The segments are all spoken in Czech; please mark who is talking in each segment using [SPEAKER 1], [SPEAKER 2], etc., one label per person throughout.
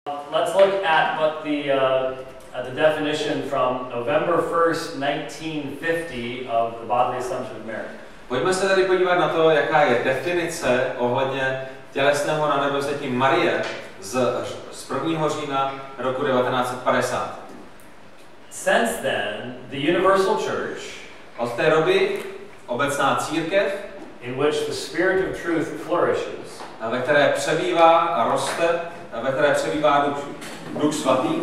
[SPEAKER 1] Let's look at what the definition from November 1st, 1950 of the bodily assumption of Mary.
[SPEAKER 2] Pojďme se tedy podívat na to, jaká je definice ohledně tělesného nanebevzetí Marie z 1. října roku 1950.
[SPEAKER 1] Since then, the Universal Church,
[SPEAKER 2] od té doby obecná církev,
[SPEAKER 1] in which the Spirit of Truth flourishes,
[SPEAKER 2] ve které přebývá a roste, ve které přebývá Duch Svatý,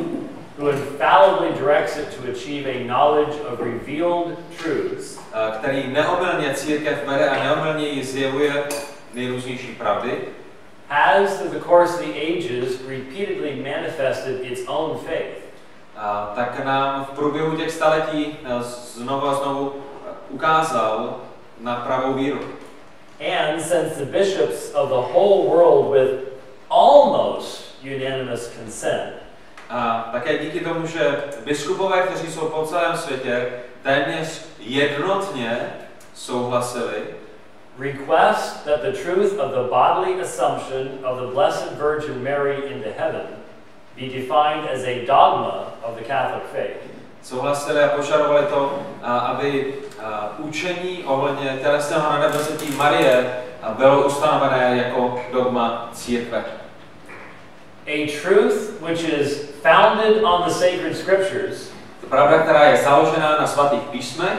[SPEAKER 1] who infallibly directs it to achieve a knowledge of revealed truths,
[SPEAKER 2] který neomylně církev vede a neomylně ji zjevuje nejrůznější pravdy,
[SPEAKER 1] has through the course of the ages repeatedly manifested its own faith.
[SPEAKER 2] Tak nám v průběhu těch staletí znovu a znovu ukázal na pravou víru.
[SPEAKER 1] And since the bishops of the whole world with almost unanimous consent,
[SPEAKER 2] A také díky tomu, že biskupové, kteří jsou po celém světě, téměř jednotně souhlasili,
[SPEAKER 1] request that the truth of the bodily assumption of the Blessed Virgin Mary into heaven be defined as a dogma of the Catholic faith.
[SPEAKER 2] Souhlasili a požadovali to, aby učení ohledně tělesného nanebevzetí Marie bylo ustanovené jako dogma církve.
[SPEAKER 1] A truth which is founded on the sacred scriptures.
[SPEAKER 2] To pravda, která je založená na svatých písmech.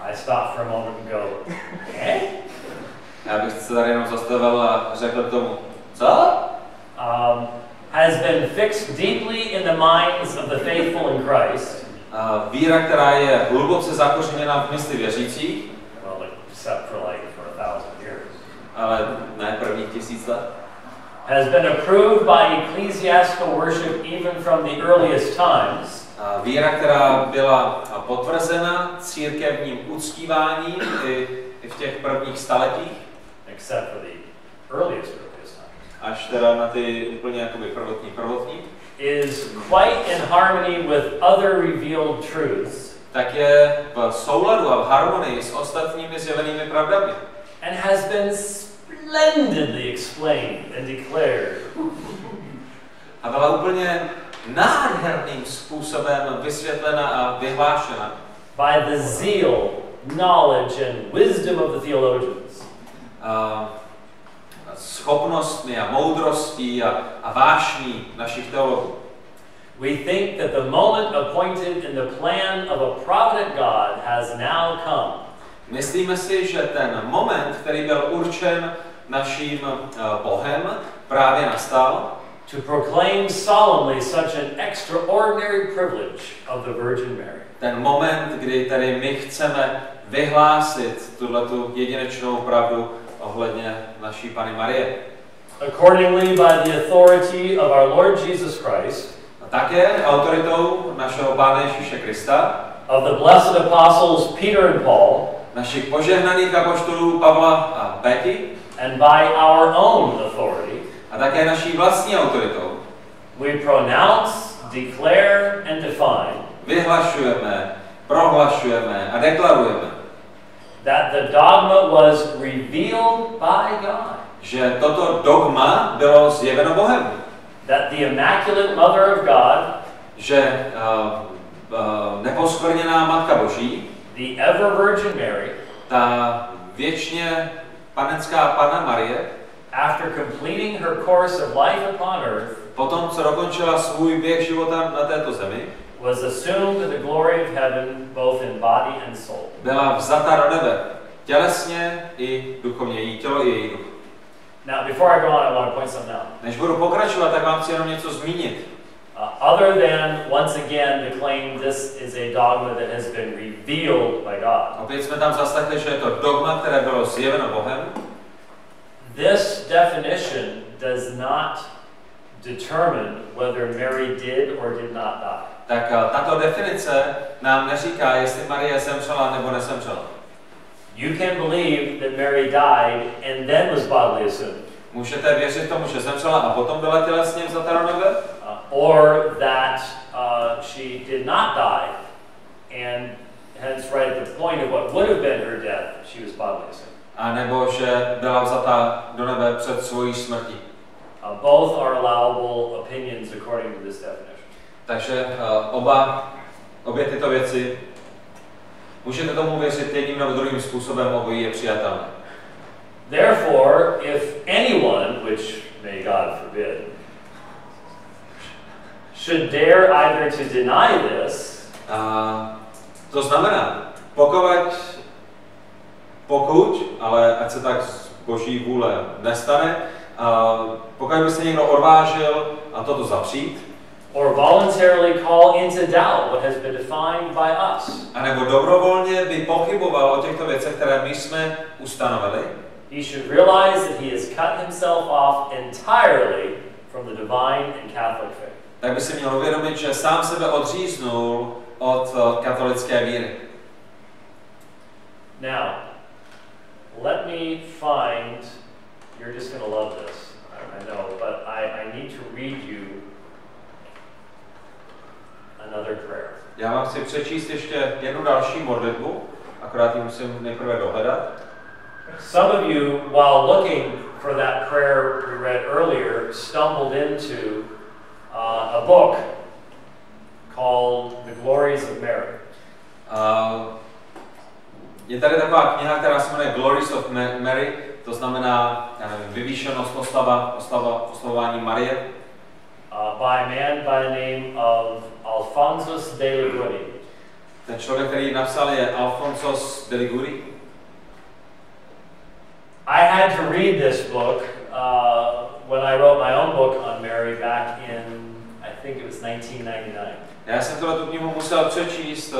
[SPEAKER 1] I stopped for a moment and go, eh?
[SPEAKER 2] Já bych se tady jenom zastavil a řekl k tomu, co?
[SPEAKER 1] Has been fixed deeply in the minds of the faithful in Christ.
[SPEAKER 2] Víra, která je hluboce zakořeněná v mysli věřících.
[SPEAKER 1] Well, except for 1,000 years.
[SPEAKER 2] Ale ne prvních 1000 let.
[SPEAKER 1] Has been approved by ecclesiastical worship even from the earliest times.
[SPEAKER 2] Víra, která byla potvrzena církevním uctíváním i v těch prvních staletích.
[SPEAKER 1] Except for the earliest times.
[SPEAKER 2] Až teda na ty úplně jakoby prvotní.
[SPEAKER 1] Is quite in harmony with other revealed truths.
[SPEAKER 2] Tak je v souladu a v harmonii s ostatními zjevenými pravdami.
[SPEAKER 1] And has been splendidly explained and declared.
[SPEAKER 2] A byla úplně nádherným způsobem vysvětlena a vyhlášena.
[SPEAKER 1] By the zeal, knowledge and wisdom of the theologians.
[SPEAKER 2] Schopnostmi a moudrostí a vášní našich teologů.
[SPEAKER 1] We think that the moment appointed in the plan of a provident God has now come.
[SPEAKER 2] Myslíme si, že ten moment, který byl určen naším Bohem, právě nastal.
[SPEAKER 1] To proclaim solemnly such an extraordinary privilege of the Virgin Mary.
[SPEAKER 2] Ten moment, kdy tady my chceme vyhlásit tuhletu jedinečnou pravdu ohledně naší Panny Marie.
[SPEAKER 1] Accordingly, by the authority of our Lord Jesus Christ,
[SPEAKER 2] A také autoritou našeho Pána Ježíše Krista,
[SPEAKER 1] of the blessed apostles Peter and Paul,
[SPEAKER 2] našich požehnaných apoštolů Pavla a Petry,
[SPEAKER 1] and by our own authority,
[SPEAKER 2] a také naší vlastní autoritou,
[SPEAKER 1] we pronounce, declare, and define
[SPEAKER 2] vyhlašujeme, prohlašujeme a deklarujeme,
[SPEAKER 1] that the dogma was revealed by God.
[SPEAKER 2] Že toto dogma bylo zjeveno Bohem.
[SPEAKER 1] That the Immaculate Mother of God,
[SPEAKER 2] že neposkvrněná Matka Boží,
[SPEAKER 1] the ever Virgin Mary,
[SPEAKER 2] ta věčně panenská Panna Marie,
[SPEAKER 1] after completing her course of life upon earth,
[SPEAKER 2] potom co dokončila svůj běh života na této zemi,
[SPEAKER 1] was assumed to the glory of heaven both in body and soul.
[SPEAKER 2] Byla vzata do nebe, tělesně i duchovně, její tělo i její duch.
[SPEAKER 1] Now, before I go on, I want to point something out.
[SPEAKER 2] Než budu pokračovat, tak vám chci jenom něco zmínit.
[SPEAKER 1] Other than, once again, the claim this is a dogma that has been revealed by God.
[SPEAKER 2] Opět jsme tam zaslechli, že je to dogma, které bylo zjeveno Bohem.
[SPEAKER 1] This definition does not determine whether Mary did or did not die.
[SPEAKER 2] Tak tato definice nám neříká, jestli Marie zemřela nebo nezemřela.
[SPEAKER 1] You can believe that Mary died and then was bodily assumed.
[SPEAKER 2] Můžete věřit tomu, že zemřela a potom byla tělesně vzata do nebe?
[SPEAKER 1] Or that she did not die, and hence right at the point of what would have been her death, she was bodily assumed.
[SPEAKER 2] A nebo že byla vzata do nebe před svojí smrtí.
[SPEAKER 1] Both are allowable opinions according to this definition.
[SPEAKER 2] Takže obě tyto věci, můžete tomu věřit jedním nebo druhým způsobem, obojí je přijatelné.
[SPEAKER 1] Therefore, if anyone, which may God forbid, should dare either to deny this,
[SPEAKER 2] to znamená, pokud, ale ať se tak z boží vůle nestane, pokud by se někdo odvážil a toto zapřít,
[SPEAKER 1] or voluntarily call into doubt what has been defined by us,
[SPEAKER 2] a nebo dobrovolně by pochyboval o těchto věcech, které my jsme ustanovili,
[SPEAKER 1] he should realize that he has cut himself off entirely from the divine and Catholic faith.
[SPEAKER 2] Tak by si měl uvědomit, že sám sebe odříznul od katolické víry.
[SPEAKER 1] Now, let me find, you're just going to love this, I know, but I need to read you another prayer.
[SPEAKER 2] Já vám chci přečíst ještě jednu další modlitbu, akorát ji musím nejprve dohledat.
[SPEAKER 1] Some of you, while looking for that prayer we read earlier, stumbled into a book called The Glories of Mary.
[SPEAKER 2] Je tady taková kniha, která se jmenuje Glories of Mary, to znamená vyvýšenost, oslavování Marie.
[SPEAKER 1] By a man by the name of Alphonsus de Liguri.
[SPEAKER 2] Ten člověk, který ji napsal, je Alphonsus de Liguri.
[SPEAKER 1] I had to read this book when I wrote my own book on Mary back in, I think it was 1999.
[SPEAKER 2] Já jsem tu knihu musel přečíst,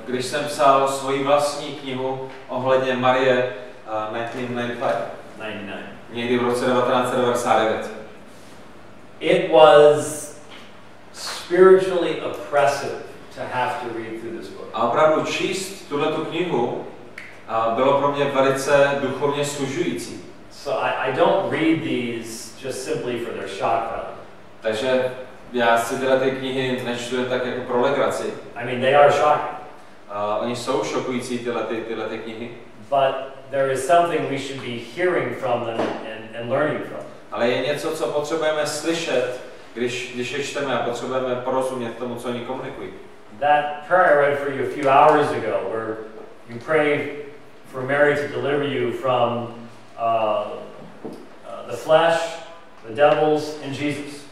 [SPEAKER 2] když jsem psal svoji vlastní knihu ohledně Marie 1999. Někdy v roce 1999.
[SPEAKER 1] It was spiritually oppressive to have to read through this book.
[SPEAKER 2] A opravdu číst tuhletu knihu bylo pro mě velice duchovně služující.
[SPEAKER 1] So I don't read these just simply for their shock value.
[SPEAKER 2] Takže já si tyhle ty knihy nečtu tak jako pro legraci.
[SPEAKER 1] I mean, they are shocking.
[SPEAKER 2] Oni jsou šokující tyhle ty knihy.
[SPEAKER 1] But there is something we should be hearing from them and learning from.
[SPEAKER 2] Ale je něco, co potřebujeme slyšet, když je čteme, a potřebujeme porozumět tomu, co oni komunikují.
[SPEAKER 1] That prayer I read for you a few hours ago, where you pray for Mary to deliver you from the flesh, the devils, and Jesus.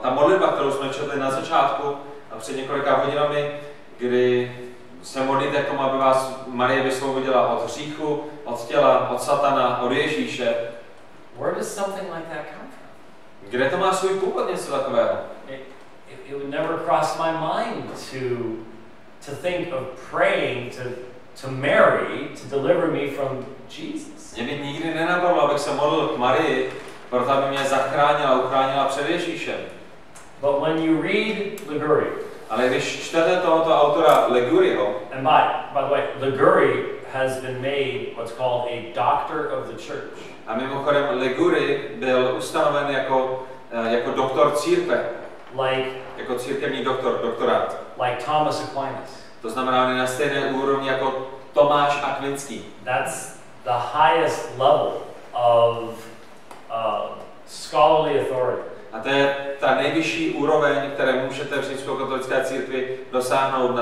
[SPEAKER 2] Ta modlitba, kterou jsme četli na začátku a před několika hodinami, kdy se modlíte k tomu, aby vás Marie vysvobodila od hříchu, od těla, od satana, od Ježíše.
[SPEAKER 1] Where does something like that come from?
[SPEAKER 2] Kde to má svůj původ, něco takového?
[SPEAKER 1] It would never cross my mind to think of praying to Mary to deliver me from Jesus.
[SPEAKER 2] Mě by nikdy nenapadlo, abych se modlil k Marii, proto aby mě zachránila, uchránila před Ježíšem.
[SPEAKER 1] But when you read Liguri,
[SPEAKER 2] ale když čtete tohoto autora Liguriho,
[SPEAKER 1] and by the way, Liguri has been made what's called a doctor of the church.
[SPEAKER 2] A mimochodem Liguri byl ustanoven jako doktor církve. Jako církevní doktorát.
[SPEAKER 1] Like Thomas Aquinas.
[SPEAKER 2] To znamená, on je na stejné úrovni jako Tomáš Akvinský.
[SPEAKER 1] That's the highest level of scholarly authority.
[SPEAKER 2] A to je ta nejvyšší úroveň, které můžete v římskokatolické církvi dosáhnout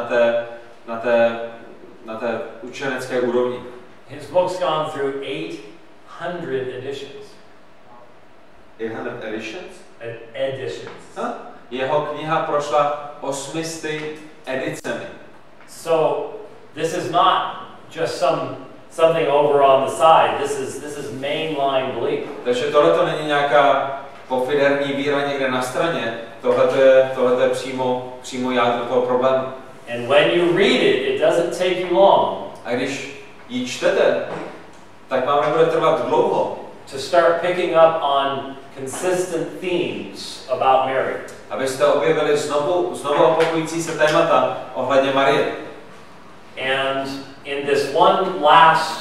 [SPEAKER 2] na té učenecké úrovni.
[SPEAKER 1] His book's gone through 800 editions.
[SPEAKER 2] 800 editions?
[SPEAKER 1] Editions.
[SPEAKER 2] Huh? Jeho kniha prošla 800 edicemi.
[SPEAKER 1] So this is not just something over on the side. This is mainline belief.
[SPEAKER 2] Takže tohle to není nějaká pofiderní víra někde na straně. Tohle je přímo jádro toho problému.
[SPEAKER 1] And when you read it doesn't take you long.
[SPEAKER 2] A když ji čtete, tak vám nebude trvat dlouho.
[SPEAKER 1] To start picking up on consistent themes about Mary.
[SPEAKER 2] Abyste objevili znovu opakující se témata ohledně Marie.
[SPEAKER 1] And in this one last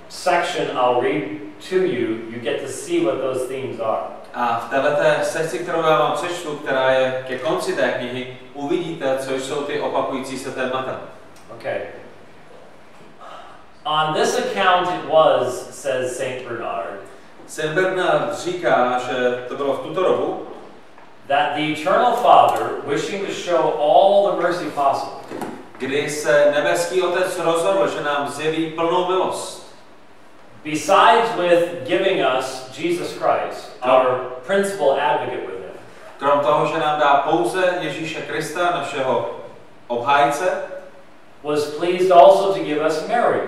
[SPEAKER 1] section I'll read to you, you get to see what those themes are.
[SPEAKER 2] A v této sekci, kterou já vám přečtu, která je ke konci té knihy, uvidíte, co jsou ty opakující se témata.
[SPEAKER 1] Okay. On this account it was, says Saint Bernard,
[SPEAKER 2] Saint Bernard říká, že to bylo v tuto dobu,
[SPEAKER 1] that the eternal Father, wishing to show all the mercy possible,
[SPEAKER 2] kdy se nebeský Otec rozhodl, že nám zjeví plnou milost.
[SPEAKER 1] besides with giving us Jesus Christ, our principal advocate with him,
[SPEAKER 2] Krom toho, že nám dá pouze Ježíše Krista, našeho obhájce,
[SPEAKER 1] was pleased also to give us Mary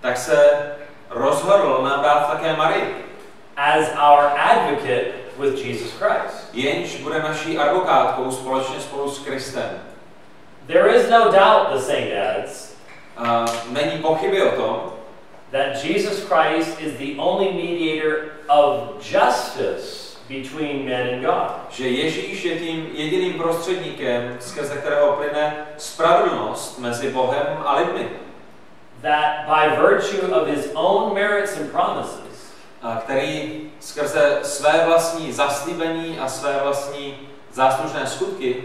[SPEAKER 2] tak se rozhodl nám dát také Marii,
[SPEAKER 1] as our advocate with Jesus Christ.
[SPEAKER 2] jenž bude naší advokátkou společně spolu s Kristem.
[SPEAKER 1] There is no doubt, the saint adds,
[SPEAKER 2] Není pochyby o tom,
[SPEAKER 1] that Jesus Christ is the only mediator of justice between men and God.
[SPEAKER 2] že Ježíš je tím jediným prostředníkem, skrze kterého plyne spravedlnost mezi Bohem a lidmi.
[SPEAKER 1] That by virtue of his own merits and promises,
[SPEAKER 2] Který skrze své vlastní zaslíbení a své vlastní záslužné skutky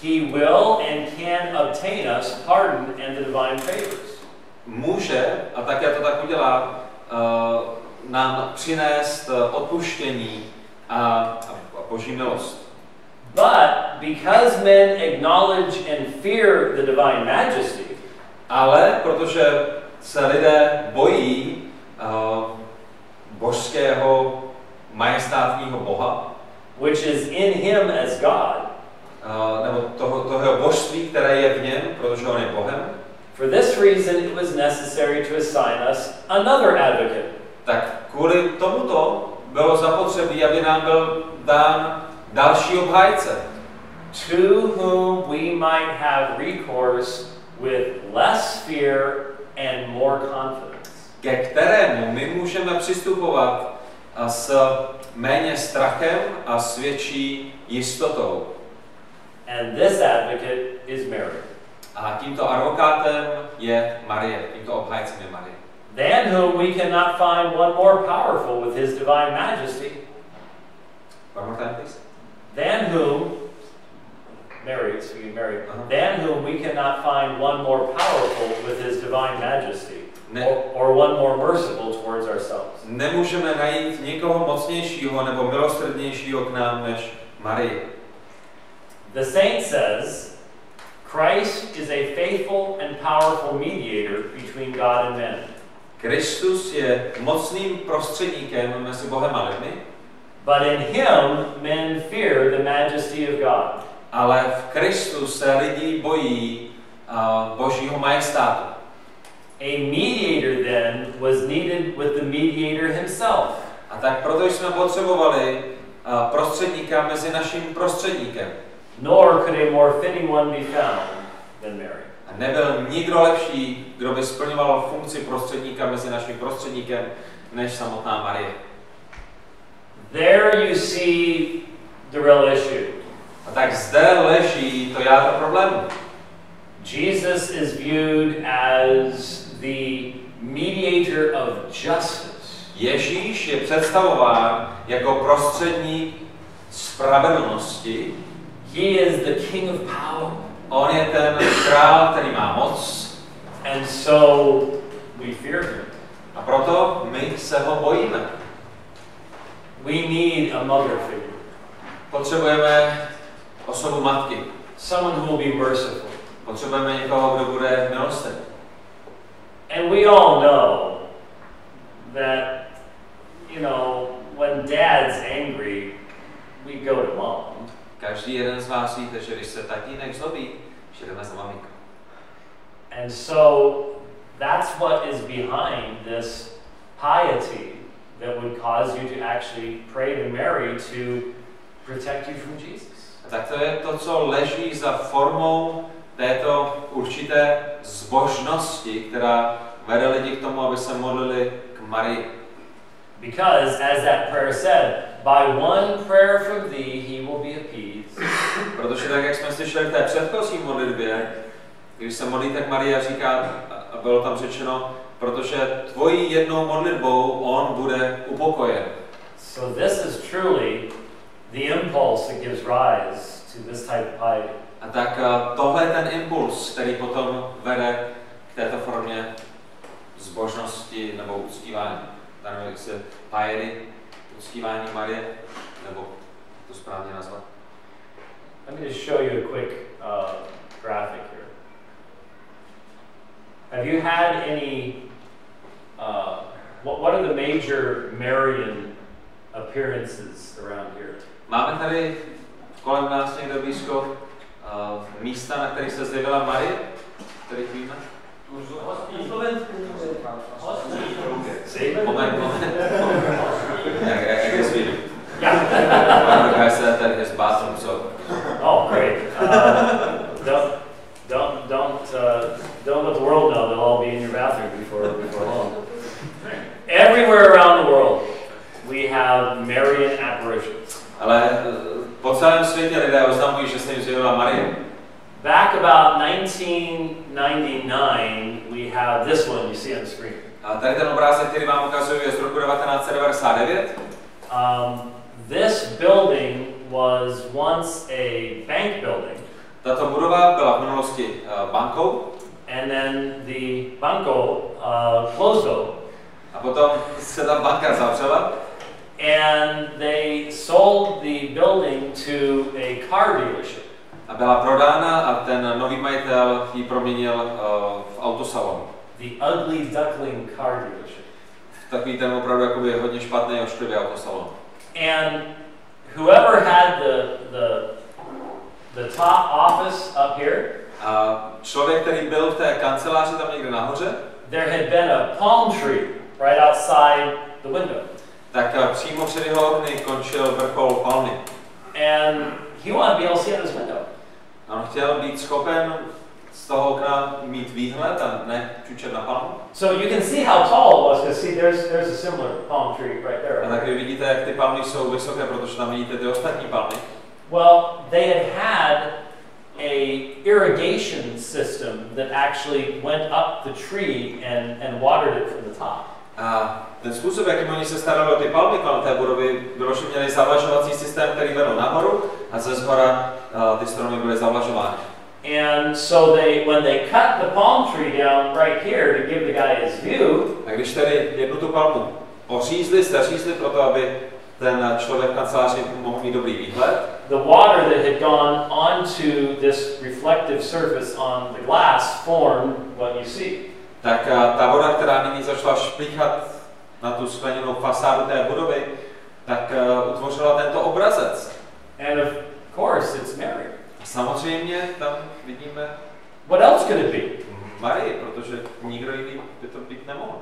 [SPEAKER 1] he will and can obtain us pardon and the divine favors.
[SPEAKER 2] může, a také to tak udělá, nám přinést odpuštění a Boží milost.
[SPEAKER 1] But because men acknowledge and fear the divine majesty,
[SPEAKER 2] Ale protože se lidé bojí božského majestátního Boha,
[SPEAKER 1] which is in him as God,
[SPEAKER 2] nebo toho božství, které je v něm, protože on je Bohem,
[SPEAKER 1] for this reason it was necessary to assign us another advocate.
[SPEAKER 2] tak kvůli tomuto bylo zapotřebí, aby nám byl dán další obhájce,
[SPEAKER 1] to whom we might have recourse with less fear and more confidence.
[SPEAKER 2] ke kterému my můžeme přistupovat s méně strachem a s větší jistotou.
[SPEAKER 1] And this advocate is Mary.
[SPEAKER 2] A tímto advokátem je Marie, tímto obhájcem je Marie.
[SPEAKER 1] Than whom we cannot find one more powerful with his divine majesty.
[SPEAKER 2] One more time, please.
[SPEAKER 1] Than whom, Mary, than whom we cannot find one more powerful with his divine majesty, or one more merciful towards ourselves.
[SPEAKER 2] Nemůžeme najít nikoho mocnějšího nebo milosrdnějšího k nám než Marie.
[SPEAKER 1] The saint says, Christ is a faithful and powerful mediator between God and men.
[SPEAKER 2] Kristus je mocným prostředníkem mezi Bohem a lidmi,
[SPEAKER 1] but in him men fear the majesty of God.
[SPEAKER 2] Ale v Kristu se lidi bojí Božího majestátu.
[SPEAKER 1] A mediator then was needed with the mediator himself.
[SPEAKER 2] A tak proto jsme potřebovali prostředníka mezi naším prostředníkem.
[SPEAKER 1] Nor could a more fitting one be found than Mary.
[SPEAKER 2] A nebyl nikdo lepší, kdo by splňoval funkci prostředníka mezi naším prostředníkem, než samotná Marie.
[SPEAKER 1] There you see the real issue.
[SPEAKER 2] A tak zde leží to jádro problému.
[SPEAKER 1] Jesus is viewed as the mediator of justice.
[SPEAKER 2] Ježíš je představován jako prostředník spravedlnosti.
[SPEAKER 1] He is the king of power.
[SPEAKER 2] On je ten král, který má moc.
[SPEAKER 1] And so we fear him.
[SPEAKER 2] A proto my se ho bojíme.
[SPEAKER 1] We need a mother figure.
[SPEAKER 2] Potřebujeme osobu matky.
[SPEAKER 1] Someone who will be merciful.
[SPEAKER 2] Potřebujeme někoho, kdo bude milostivý.
[SPEAKER 1] And we all know that, when dad's angry, we go to mom.
[SPEAKER 2] Každý jeden z vás víte, že když se tatínek zlobí, že jdeme za maminkou.
[SPEAKER 1] And so that's what is behind this piety that would cause you to actually pray to Mary to protect you from Jesus.
[SPEAKER 2] A tak to je to, co leží za formou této určité zbožnosti, která vede lidi k tomu, aby se modlili k Marii.
[SPEAKER 1] Because, as that prayer said, by one prayer from thee he will be appeased.
[SPEAKER 2] Protože tak, jak jsme slyšeli v té předchozí modlitbě, když se modlíte k Marii a říká, a bylo tam řečeno, protože tvojí jednou modlitbou on bude upokojen.
[SPEAKER 1] So this is truly the impulse that gives rise to this type of piety.
[SPEAKER 2] A tak tohle je ten impuls, který potom vede k této formě zbožnosti nebo uctívání. Tady se piety. uctívání Marie, nebo to správně nazvat.
[SPEAKER 1] Let me just show you a quick graphic here. Have you had any, what are the major Marian appearances around here?
[SPEAKER 2] Máme tady kolem nás někde blízko místa, na kterých se zjevila Marie, kterých víme? Moment. Jak je svým? One guy said that his bathroom, so.
[SPEAKER 1] Oh, great. Don't let the world know. They'll all be in your bathroom before long. Everywhere around the world, we have Marian apparitions.
[SPEAKER 2] Ale po celém světě lidé oznamují, že se jim zjevila Marie.
[SPEAKER 1] Back about 1999, we have this one you see on the screen.
[SPEAKER 2] A tady ten obrázek, který vám ukazuju, je z roku 1999.
[SPEAKER 1] This building was once a bank building.
[SPEAKER 2] Tato budova byla v minulosti bankou.
[SPEAKER 1] And then the banco closed over.
[SPEAKER 2] A potom se ta banka zavřela.
[SPEAKER 1] And they sold the building to a car dealership.
[SPEAKER 2] A byla prodána a ten nový majitel ji proměnil v autosalon.
[SPEAKER 1] The ugly duckling car dealership.
[SPEAKER 2] Takový ten opravdu jakoby hodně špatný, ošklivý autosalon.
[SPEAKER 1] And whoever had the top office up here,
[SPEAKER 2] a člověk, který byl v té kanceláři tam někde nahoře,
[SPEAKER 1] there had been a palm tree right outside the window.
[SPEAKER 2] Tak přímo před jeho okny končil vrchol palmy.
[SPEAKER 1] And he wanted to be able to see out his window.
[SPEAKER 2] A on chtěl být schopen z toho okna mít výhled a ne čučet na palmu.
[SPEAKER 1] So you can see how tall it was, because see there's a similar palm tree right there.
[SPEAKER 2] A tak vy vidíte, jak ty palmy jsou vysoké, protože tam vidíte ty ostatní palmy.
[SPEAKER 1] Well, they had a irrigation system that actually went up the tree and watered it from the top.
[SPEAKER 2] A ten způsob, jakým oni se starali o ty palmy kolem té budovy, bylo, že měli zavlažovací systém, který vedl nahoru a ze shora ty stromy byly zavlažovány.
[SPEAKER 1] And so when they cut the palm tree down right here to give the guy his view,
[SPEAKER 2] a když tedy jednu tu palmu seřízli proto, aby ten člověk v kanceláři mohl mít dobrý výhled,
[SPEAKER 1] the water that had gone onto this reflective surface on the glass formed what you see.
[SPEAKER 2] Tak ta voda, která nyní začala šplíchat na tu skleněnou fasádu té budovy, tak utvořila tento obrazec.
[SPEAKER 1] And of course it's Mary.
[SPEAKER 2] Samozřejmě tam vidíme
[SPEAKER 1] what else could it be?
[SPEAKER 2] Marii, protože nikdo jiný by to být nemohl.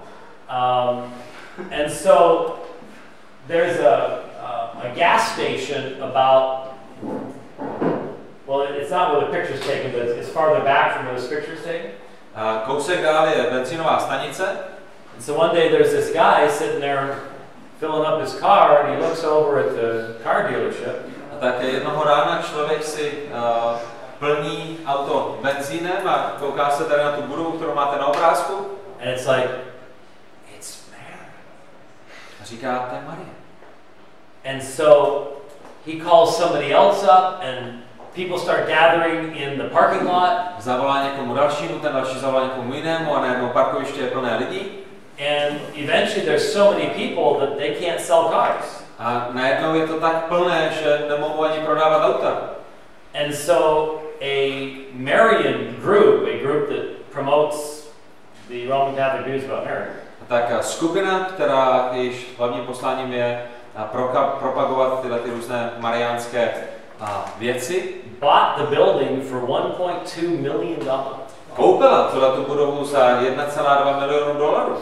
[SPEAKER 1] And so there's a gas station about, well, it's not where the picture's taken, but it's farther back from where this picture's taken.
[SPEAKER 2] Kousek dál je benzínová stanice.
[SPEAKER 1] And so one day there's this guy sitting there filling up his car, and he looks over at the car dealership.
[SPEAKER 2] A tak jednoho rána člověk si plní auto benzínem a kouká se tady na tu budovu, kterou máte na obrázku.
[SPEAKER 1] And it's like, it's Mary.
[SPEAKER 2] A říká, to je Marie.
[SPEAKER 1] And so he calls somebody else up, and people start gathering in the parking lot.
[SPEAKER 2] Zavolá někomu dalšímu, ten další zavolá někomu jinému a najednou parkoviště je plné lidí.
[SPEAKER 1] And eventually there's so many people that they can't sell cars.
[SPEAKER 2] A najednou je to tak plné, že nemohou ani prodávat auta.
[SPEAKER 1] And so a Marian group, a group that promotes the Roman Catholic views about Mary.
[SPEAKER 2] A tak skupina, která jejíž hlavním posláním je propagovat tyhle ty různé mariánské věci,
[SPEAKER 1] bought the building for $1.2 million.
[SPEAKER 2] Koupila tu budovu za $1,2 milionu.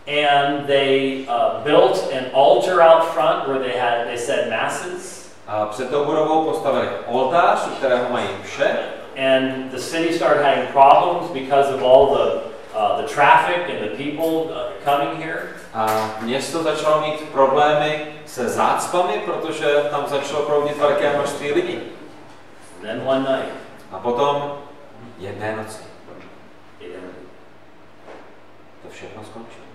[SPEAKER 1] And they built an altar out front where they said masses.
[SPEAKER 2] A před tou budovou postavili oltář, u kterého mají mše.
[SPEAKER 1] And the city started having problems because of all the traffic and the people coming here.
[SPEAKER 2] A město začalo mít problémy se zácpami, protože tam začalo proudit velké množství lidí.
[SPEAKER 1] And then one night.
[SPEAKER 2] A potom jedné noci. To všechno skončilo.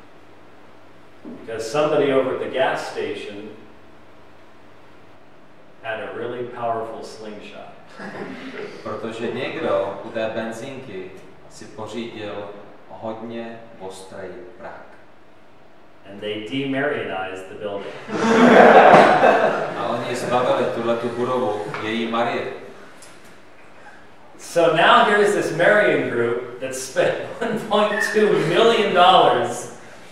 [SPEAKER 1] Because somebody over at the gas station had a really powerful slingshot.
[SPEAKER 2] Protože někdo u té benzínky si pořídil hodně ostrý prak.
[SPEAKER 1] and they de-Marianized the building.
[SPEAKER 2] A oni zbavili tuhletu budovu její Marie.
[SPEAKER 1] So now here's this Marian group that spent $1.2 million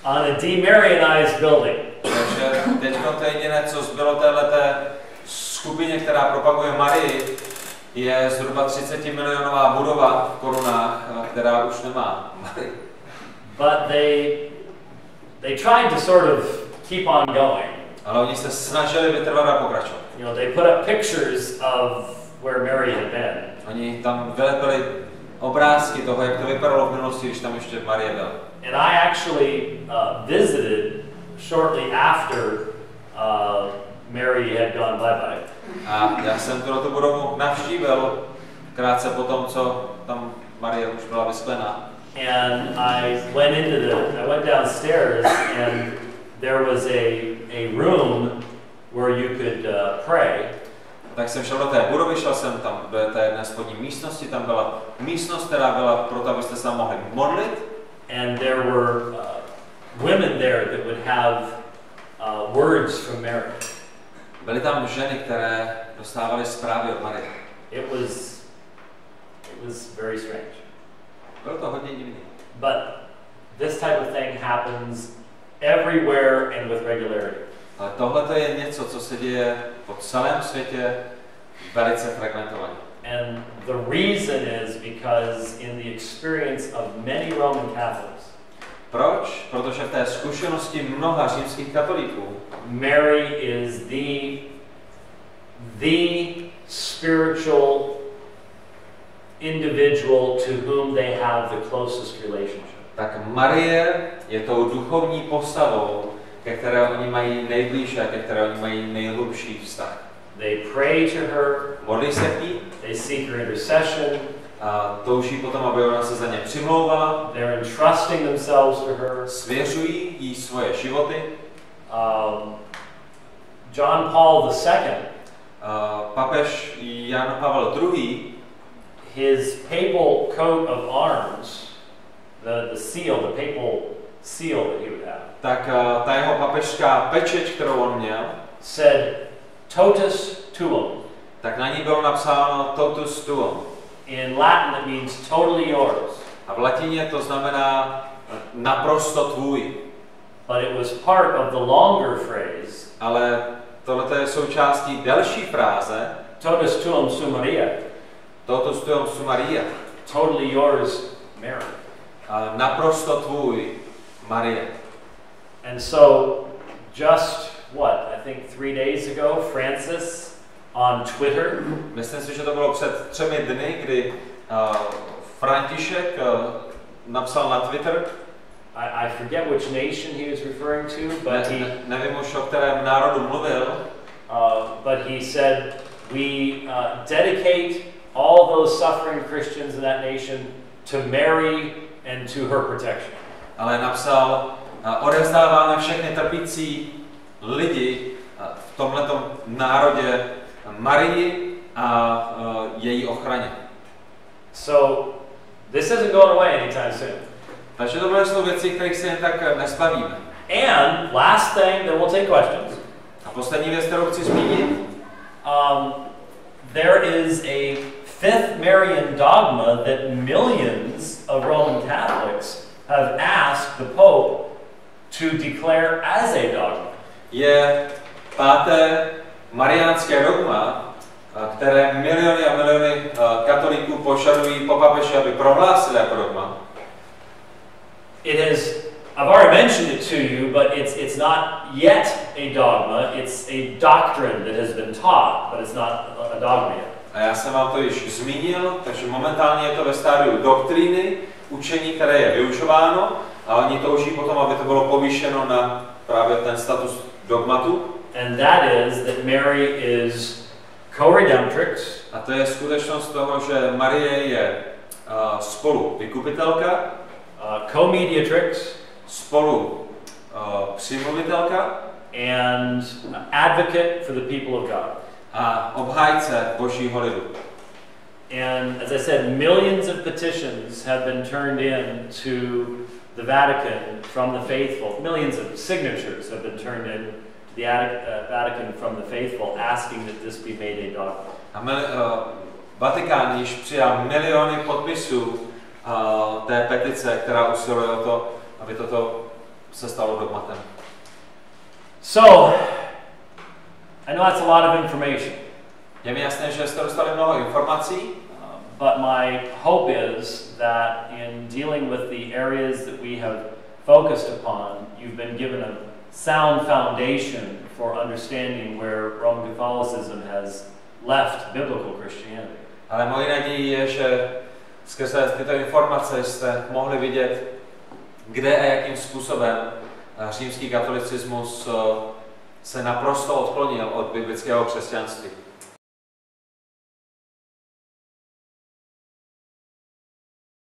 [SPEAKER 1] on a de-Marianized building.
[SPEAKER 2] Takže teď to jediné, co zbylo téhleté skupině, která propaguje Marii, je zhruba 30 milionová budova v korunách, která už nemá Marii.
[SPEAKER 1] But they tried to sort of keep on going.
[SPEAKER 2] Ale oni se snažili vytrvat a pokračovat.
[SPEAKER 1] You know, they put up pictures of where Mary had been.
[SPEAKER 2] Oni tam vylepili obrázky toho, jak to vypadalo v minulosti, když tam ještě Marie byla.
[SPEAKER 1] And I actually visited shortly after Mary had gone bye-bye.
[SPEAKER 2] A já jsem tu budovu navštívil krátce po tom, co tam Marie už byla vysklená.
[SPEAKER 1] And I went downstairs and there was a room where you could pray.
[SPEAKER 2] Tak jsem šel do té budovy, šel jsem tam do té jedné spodní místnosti, tam byla místnost, která byla proto, abyste se tam mohli modlit.
[SPEAKER 1] And there were women there that would have words from Mary.
[SPEAKER 2] Byly tam ženy, které dostávaly zprávy od Marie.
[SPEAKER 1] It was very strange.
[SPEAKER 2] Bylo to hodně divné.
[SPEAKER 1] But this type of thing happens everywhere and with regularity.
[SPEAKER 2] Ale tohle to je něco, co se děje po celém světě velice frekventovaně.
[SPEAKER 1] And the reason is because in the experience of many Roman Catholics,
[SPEAKER 2] proč? Protože v té zkušenosti mnoha římských katolíků
[SPEAKER 1] Mary is the spiritual individual to whom they have the closest relationship.
[SPEAKER 2] Tak Marie je tou duchovní postavou, ke které oni mají nejblíže, ke které oni mají nejhlubší vztah.
[SPEAKER 1] They pray to her,
[SPEAKER 2] modlí se k ní,
[SPEAKER 1] they seek her intercession,
[SPEAKER 2] a touží potom, aby ona se za ně přimlouvala,
[SPEAKER 1] they're entrusting themselves to her,
[SPEAKER 2] svěřují jí svoje životy.
[SPEAKER 1] John Paul II,
[SPEAKER 2] papež Jan Pavel II,
[SPEAKER 1] his papal coat of arms, the seal, the papal seal that he would have,
[SPEAKER 2] tak ta jeho papežská pečeť, kterou on měl,
[SPEAKER 1] said totus tuum.
[SPEAKER 2] Tak na ní bylo napsáno totus tuum.
[SPEAKER 1] In Latin it means totally yours.
[SPEAKER 2] A v latině to znamená naprosto tvůj.
[SPEAKER 1] But it was part of the longer phrase.
[SPEAKER 2] Ale tohle je součástí delší fráze.
[SPEAKER 1] Totus tuum su Maria.
[SPEAKER 2] Totus tuum su Maria.
[SPEAKER 1] Totally yours, Mary.
[SPEAKER 2] Naprosto tvůj, Marie.
[SPEAKER 1] And so, just what, I think 3 days ago, Francis on Twitter.
[SPEAKER 2] Myslím si, že to bylo před 3 dny, kdy František napsal na Twitter.
[SPEAKER 1] I forget which nation he was referring to, but
[SPEAKER 2] nevím už, o kterém národu mluvil.
[SPEAKER 1] But he said, we dedicate all those suffering Christians in that nation to Mary and to her protection.
[SPEAKER 2] Ale napsal, odevzdáváme všechny trpící lidi v tomhletom národě Marii a její ochraně.
[SPEAKER 1] So this isn't going away anytime soon.
[SPEAKER 2] Takže tohle jsou věci, kterých se jen tak nezbavíme.
[SPEAKER 1] And last thing, then we'll take questions.
[SPEAKER 2] A poslední věc, kterou chci zmínit.
[SPEAKER 1] There is a fifth Marian dogma that millions of Roman Catholics have asked the Pope to declare as a dogma.
[SPEAKER 2] Je páté mariánské dogma, které miliony a miliony katolíků požadují po papeži, aby prohlásili jako dogma.
[SPEAKER 1] I've already mentioned it to you, but it's not yet a dogma. It's a doctrine that has been taught, but it's not a dogma yet.
[SPEAKER 2] A já jsem vám to již zmínil, takže momentálně je to ve stádiu doktríny, učení, které je vyučováno, a oni touží potom, aby to bylo povýšeno na právě ten status dogmatu.
[SPEAKER 1] And that is that Mary is co-redemptrix.
[SPEAKER 2] A to je skutečnost toho, že Marie je spolu vykupitelka,
[SPEAKER 1] co-mediatrix,
[SPEAKER 2] spolu přimluvitelka
[SPEAKER 1] and advocate for the people of God.
[SPEAKER 2] A obhájce Božího lidu.
[SPEAKER 1] And as I said, millions of petitions have been turned in to the Vatican from the faithful. Millions of signatures have been turned in to the Vatican from the faithful, asking that this be made a dogma.
[SPEAKER 2] Vatikán již přijal miliony podpisů té petice, která usiluje o to, aby toto se stalo dogmatem.
[SPEAKER 1] So, I know that's a lot of information.
[SPEAKER 2] Je mi jasné, že jste dostali mnoho informací.
[SPEAKER 1] But my hope is that in dealing with the areas that we have focused upon, you've been given a sound foundation for understanding where Roman Catholicism has left biblical Christianity.
[SPEAKER 2] Ale mojí nadějí je, že skrze tyto informace jste mohli vidět, kde a jakým způsobem římský katolicismus se naprosto odklonil od biblického křesťanství.